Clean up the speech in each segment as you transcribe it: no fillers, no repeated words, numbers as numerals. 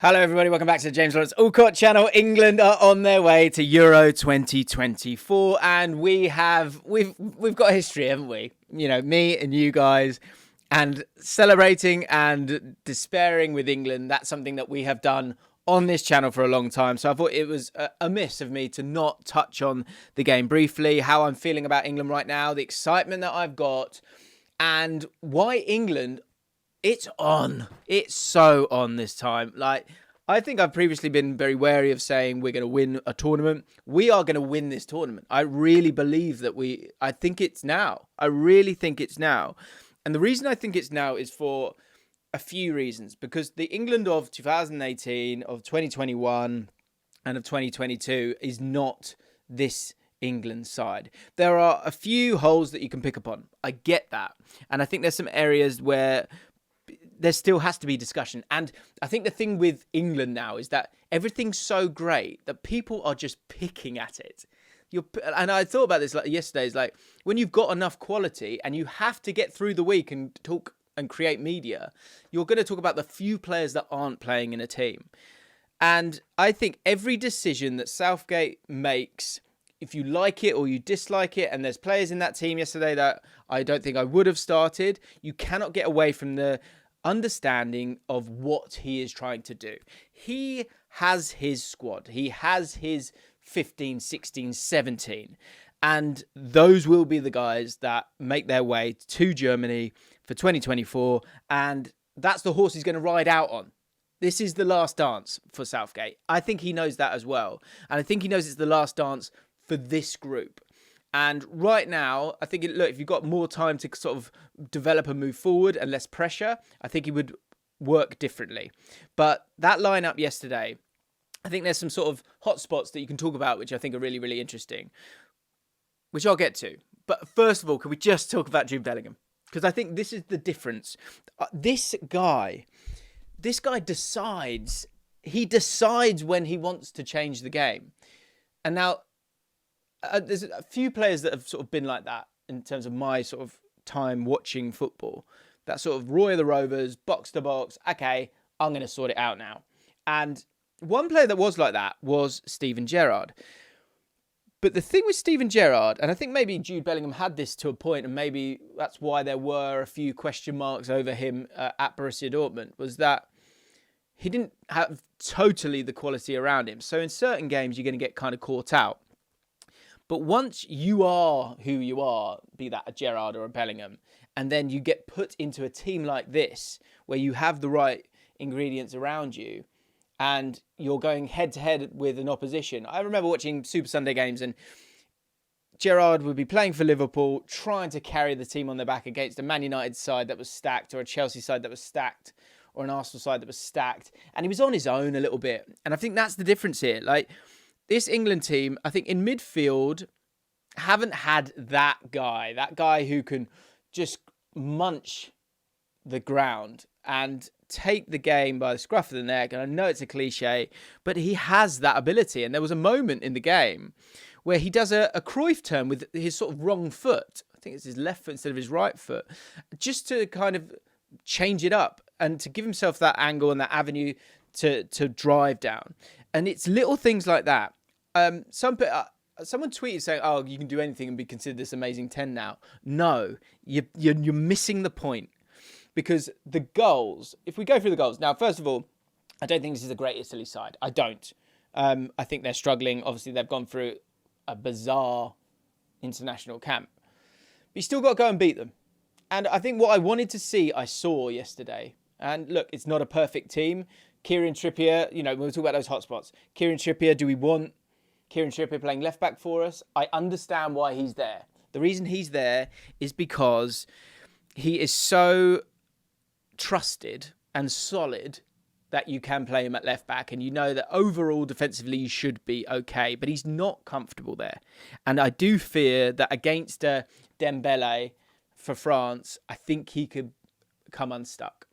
Hello everybody, welcome back to the James Lawrence Allcott channel. England are on their way to Euro 2024 and we've got a history, haven't we? You know, me and you guys, and celebrating and despairing with England. That's something that we have done on this channel for a long time. So I thought it was amiss of me to not touch on the game briefly, how I'm feeling about England right now, the excitement that I've got, and why England. It's on. It's so on this time. Like, I think I've previously been very wary of saying we're going to win a tournament. We are going to win this tournament. I really believe that I think it's now. I really think it's now. And the reason I think it's now is for a few reasons. Because the England of 2018, of 2021, and of 2022 is not this England side. There are a few holes that you can pick upon. I get that. And I think there's some areas where there still has to be discussion. And I think the thing with England now is that everything's so great that people are just picking at it. And I thought about this yesterday. It's like when you've got enough quality and you have to get through the week and talk and create media, you're going to talk about the few players that aren't playing in a team. And I think every decision that Southgate makes, if you like it or you dislike it, and there's players in that team yesterday that I don't think I would have started, you cannot get away from the understanding of what he is trying to do. He has his squad. He has his 15, 16, 17. And those will be the guys that make their way to Germany for 2024. And that's the horse he's going to ride out on. This is the last dance for Southgate. I think he knows that as well. And I think he knows it's the last dance for this group. And right now, I think, look, if you've got more time to sort of develop and move forward and less pressure, I think he would work differently. But that lineup yesterday, I think there's some sort of hot spots that you can talk about, which I think are really, really interesting, which I'll get to. But first of all, can we just talk about Jude Bellingham? Because I think this is the difference. This guy decides. He decides when he wants to change the game. And now, there's a few players that have sort of been like that in terms of my sort of time watching football. That sort of Roy of the Rovers, box to box. Okay, I'm going to sort it out now. And one player that was like that was Steven Gerrard. But the thing with Steven Gerrard, and I think maybe Jude Bellingham had this to a point, and maybe that's why there were a few question marks over him at Borussia Dortmund, was that he didn't have totally the quality around him. So in certain games, you're going to get kind of caught out. But once you are who you are, be that a Gerrard or a Bellingham, and then you get put into a team like this, where you have the right ingredients around you, and you're going head-to-head with an opposition. I remember watching Super Sunday games, and Gerrard would be playing for Liverpool, trying to carry the team on their back against a Man United side that was stacked, or a Chelsea side that was stacked, or an Arsenal side that was stacked. And he was on his own a little bit. And I think that's the difference here. Like, this England team, I think in midfield, haven't had that guy who can just munch the ground and take the game by the scruff of the neck. And I know it's a cliche, but he has that ability. And there was a moment in the game where he does a Cruyff turn with his sort of wrong foot. I think it's his left foot instead of his right foot, just to kind of change it up and to give himself that angle and that avenue to drive down. And it's little things like that. Someone tweeted saying, "Oh, you can do anything and be considered this amazing 10 now." No, you're missing the point, because the goals. If we go through the goals now, first of all, I don't think this is a great Italy side. I don't. I think they're struggling. Obviously, they've gone through a bizarre international camp, but you still got to go and beat them. And I think what I wanted to see, I saw yesterday. And look, it's not a perfect team. Kieran Trippier, we'll talk about those hotspots. Kieran Trippier, do we want Kieran Trippier playing left back for us? I understand why he's there. The reason he's there is because he is so trusted and solid that you can play him at left back, and you know that overall defensively you should be okay, but he's not comfortable there. And I do fear that against Dembele for France, I think he could come unstuck.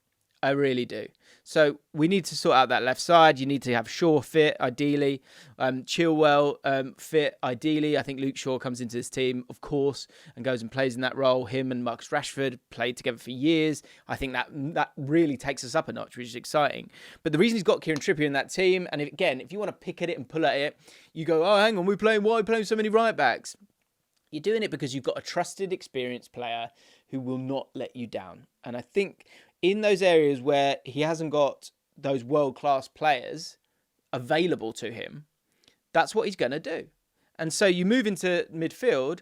I really do. So we need to sort out that left side. You need to have Shaw fit, ideally. Chilwell fit, ideally. I think Luke Shaw comes into this team, of course, and goes and plays in that role. Him and Marcus Rashford played together for years. I think that really takes us up a notch, which is exciting. But the reason he's got Kieran Trippier in that team, and if you want to pick at it and pull at it, you go, oh, hang on, why are we playing so many right backs? You're doing it because you've got a trusted, experienced player who will not let you down. And I think in those areas where he hasn't got those world-class players available to him, that's what he's going to do. And so you move into midfield,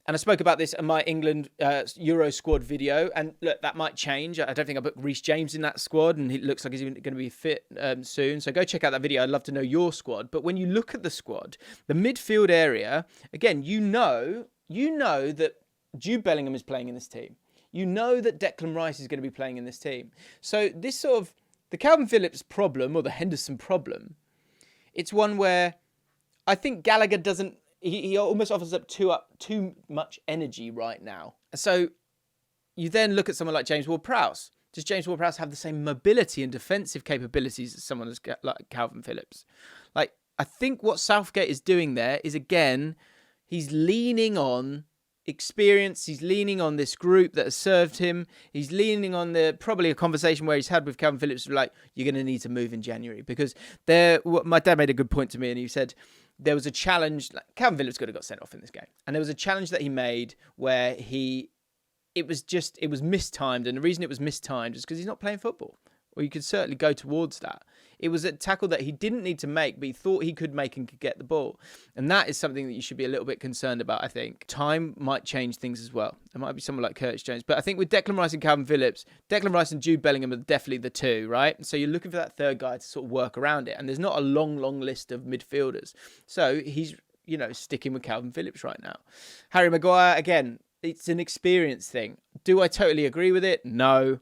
and I spoke about this in my England Euro squad video, and look, that might change. I don't think I put Reece James in that squad, and he looks like he's going to be fit soon. So go check out that video. I'd love to know your squad. But when you look at the squad, the midfield area, again, you know that Jude Bellingham is playing in this team. You know that Declan Rice is going to be playing in this team. So this sort of, the Calvin Phillips problem, or the Henderson problem, it's one where I think Gallagher doesn't, he almost offers up too much energy right now. So you then look at someone like James Ward-Prowse. Does James Ward-Prowse have the same mobility and defensive capabilities as someone like Calvin Phillips? Like, I think what Southgate is doing there is, again, he's leaning on experience. He's leaning on this group that has served him. He's leaning on probably a conversation where he's had with Calvin Phillips, like, you're going to need to move in January. Because my dad made a good point to me, and he said there was a challenge. Like, Calvin Phillips could have got sent off in this game. And there was a challenge that he made where it was mistimed. And the reason it was mistimed is because he's not playing football. Or you could certainly go towards that. It was a tackle that he didn't need to make, but he thought he could make and could get the ball. And that is something that you should be a little bit concerned about, I think. Time might change things as well. There might be someone like Curtis Jones. But I think with Declan Rice and Calvin Phillips, Declan Rice and Jude Bellingham are definitely the two, right? So you're looking for that third guy to sort of work around it. And there's not a long list of midfielders. So he's, sticking with Calvin Phillips right now. Harry Maguire, again, it's an experience thing. Do I totally agree with it? No.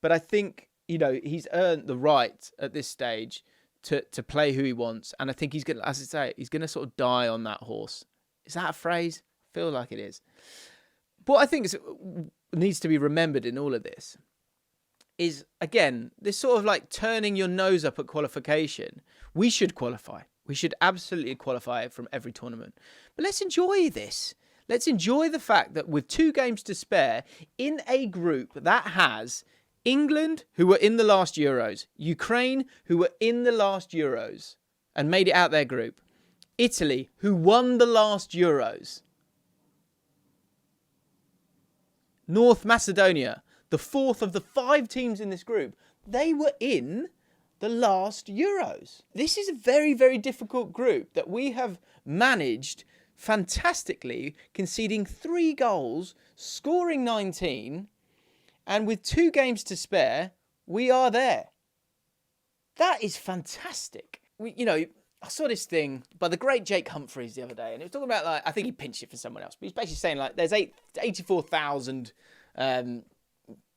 But I think, he's earned the right at this stage to play who he wants. And I think he's going to, as I say, he's going to sort of die on that horse. Is that a phrase? I feel like it is. What I think needs to be remembered in all of this is, again, this sort of like turning your nose up at qualification. We should qualify. We should absolutely qualify from every tournament. But let's enjoy this. Let's enjoy the fact that with 2 games to spare, in a group that has England, who were in the last Euros, Ukraine, who were in the last Euros and made it out their group, Italy, who won the last Euros, North Macedonia, the 4th of the 5 teams in this group, they were in the last Euros. This is a very, very difficult group that we have managed fantastically, conceding 3 goals, scoring 19, and with 2 games to spare, we are there. That is fantastic. I saw this thing by the great Jake Humphreys the other day, and it was talking about, like, I think he pinched it for someone else, but he's basically saying, like, there's 84,000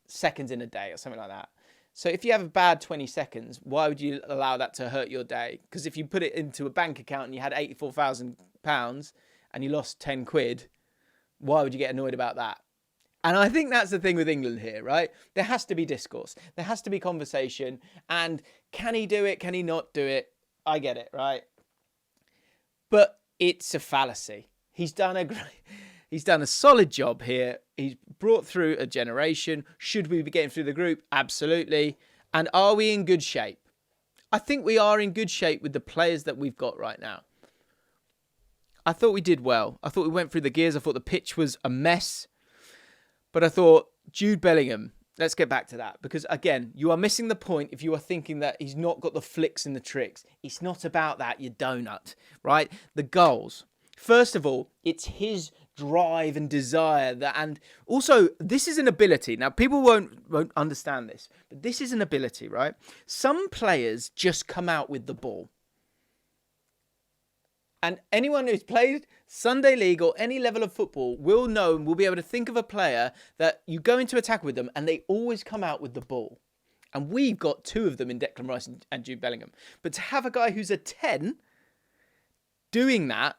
seconds in a day or something like that. So if you have a bad 20 seconds, why would you allow that to hurt your day? Because if you put it into a bank account and you had £84,000 and you lost 10 quid, why would you get annoyed about that? And I think that's the thing with England here, right? There has to be discourse. There has to be conversation. And can he do it? Can he not do it? I get it, right? But it's a fallacy. He's done a solid job here. He's brought through a generation. Should we be getting through the group? Absolutely. And are we in good shape? I think we are in good shape with the players that we've got right now. I thought we did well. I thought we went through the gears. I thought the pitch was a mess. But I thought, Jude Bellingham, let's get back to that. Because, again, you are missing the point if you are thinking that he's not got the flicks and the tricks. It's not about that, you donut, right? The goals. First of all, it's his drive and desire. And also, this is an ability. Now, people won't understand this. But this is an ability, right? Some players just come out with the ball. And anyone who's played Sunday League or any level of football will know and will be able to think of a player that you go into attack with them and they always come out with the ball. And we've got 2 of them in Declan Rice and Jude Bellingham. But to have a guy who's a 10 doing that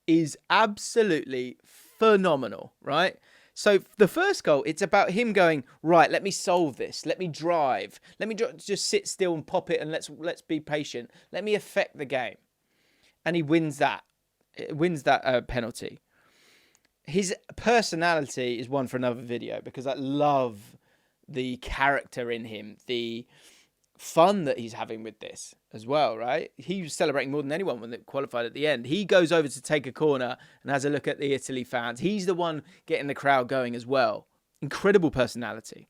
is absolutely phenomenal, right? So the first goal, it's about him going, right, let me solve this. Let me drive. Just sit still and pop it, and let's be patient. Let me affect the game. And he wins that. Penalty. His personality is one for another video, because I love the character in him, the fun that he's having with this as well, right? He was celebrating more than anyone when they qualified at the end. He goes over to take a corner and has a look at the Italy fans. He's the one getting the crowd going as well. Incredible personality.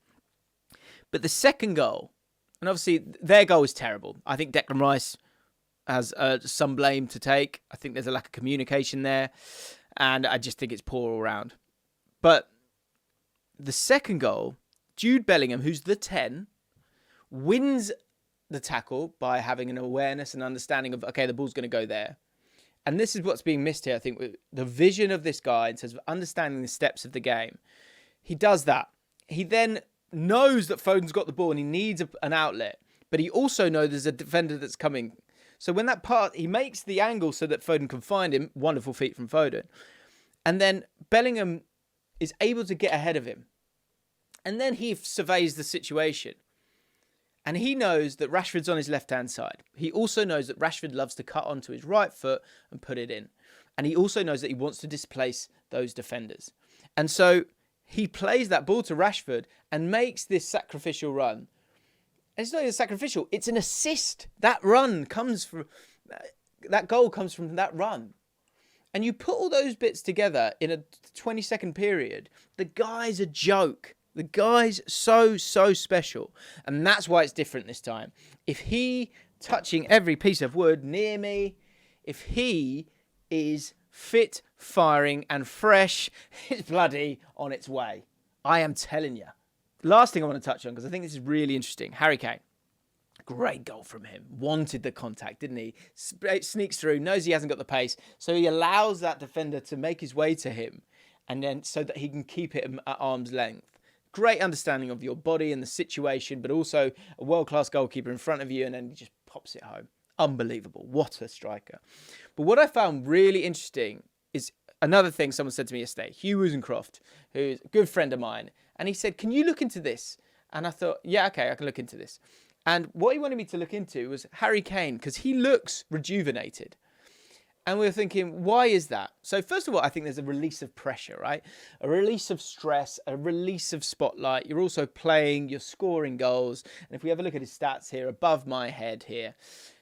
But the second goal, and obviously their goal is terrible. I think Declan Rice has some blame to take. I think there's a lack of communication there, and I just think it's poor all round. But the second goal, Jude Bellingham, who's the 10, wins the tackle by having an awareness and understanding of, okay, the ball's going to go there. And this is what's being missed here, I think, with the vision of this guy in terms of understanding the steps of the game. He does that. He then knows that Foden's got the ball and he needs an outlet, but he also knows there's a defender that's coming. So when he makes the angle so that Foden can find him. Wonderful feat from Foden. And then Bellingham is able to get ahead of him. And then he surveys the situation. And he knows that Rashford's on his left-hand side. He also knows that Rashford loves to cut onto his right foot and put it in. And he also knows that he wants to displace those defenders. And so he plays that ball to Rashford and makes this sacrificial run. And it's not even sacrificial, it's an assist. That goal comes from that run. And you put all those bits together in a 20-second period, the guy's a joke. The guy's so special. And that's why it's different this time. If he, touching every piece of wood near me, if he is fit, firing and fresh, it's bloody on its way. I am telling you. Last thing I want to touch on, because I think this is really interesting. Harry Kane. Great goal from him. Wanted the contact, didn't he? Sneaks through, knows he hasn't got the pace. So he allows that defender to make his way to him. And then so that he can keep it at arm's length. Great understanding of your body and the situation, but also a world-class goalkeeper in front of you, and then he just pops it home. Unbelievable. What a striker. But what I found really interesting is another thing someone said to me yesterday. Hugh Woozencroft, who's a good friend of mine, and he said, can you look into this? And I thought, yeah, okay, I can look into this. And what he wanted me to look into was Harry Kane, because he looks rejuvenated. And we were thinking, why is that? So first of all, I think there's a release of pressure, right? A release of stress, a release of spotlight. You're also playing, you're scoring goals. And if we have a look at his stats here, above my head here,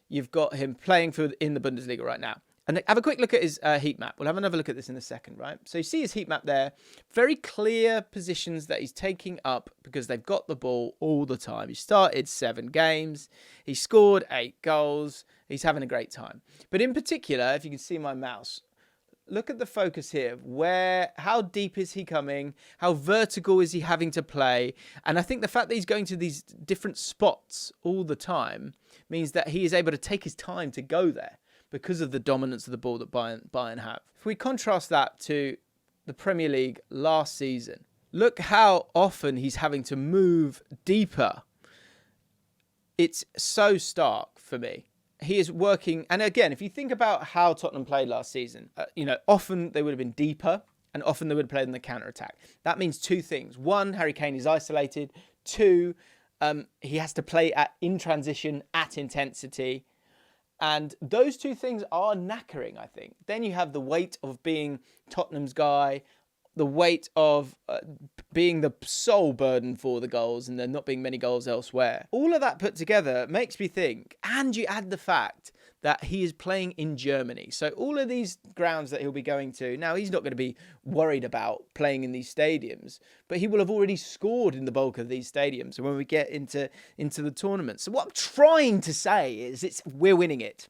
you've got him playing in the Bundesliga right now. And have a quick look at his heat map. We'll have another look at this in a second, right? So you see his heat map there. Very clear positions that he's taking up because they've got the ball all the time. He started 7 games. He scored 8 goals. He's having a great time. But in particular, if you can see my mouse, look at the focus here. How deep is he coming? How vertical is he having to play? And I think the fact that he's going to these different spots all the time means that he is able to take his time to go there, because of the dominance of the ball that Bayern have. If we contrast that to the Premier League last season, look how often he's having to move deeper. It's so stark for me. He is working, and again, if you think about how Tottenham played last season, often they would have been deeper, and often they would have played in the counter-attack. That means 2 things. 1, Harry Kane is isolated. 2, he has to play in transition, at intensity. And those 2 things are knackering, I think. Then you have the weight of being Tottenham's guy, the weight of being the sole burden for the goals and there not being many goals elsewhere. All of that put together makes me think, and you add the fact that he is playing in Germany. So all of these grounds that he'll be going to, now he's not going to be worried about playing in these stadiums, but he will have already scored in the bulk of these stadiums when we get into the tournament. So what I'm trying to say is we're winning it.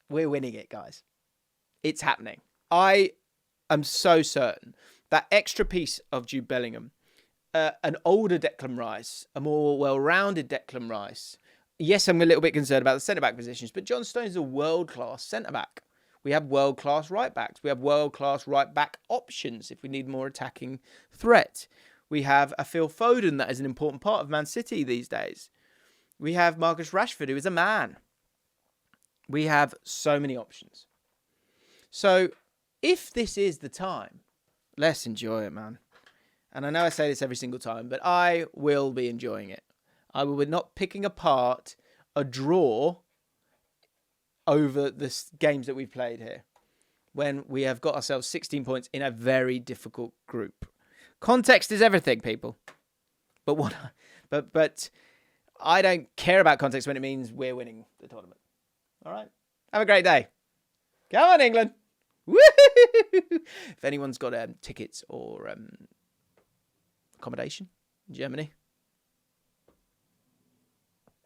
We're winning it, guys. It's happening. I am so certain that extra piece of Jude Bellingham, an older Declan Rice, a more well-rounded Declan Rice. Yes, I'm a little bit concerned about the centre-back positions, but John Stones is a world-class centre-back. We have world-class right-backs. We have world-class right-back options if we need more attacking threat. We have a Phil Foden that is an important part of Man City these days. We have Marcus Rashford, who is a man. We have so many options. So if this is the time, let's enjoy it, man. And I know I say this every single time, but I will be enjoying it. I will be not picking apart a draw over the games that we've played here, when we have got ourselves 16 points in a very difficult group. Context is everything, people. But I don't care about context when it means we're winning the tournament. All right? Have a great day. Come on, England. Woo! If anyone's got tickets or accommodation in Germany,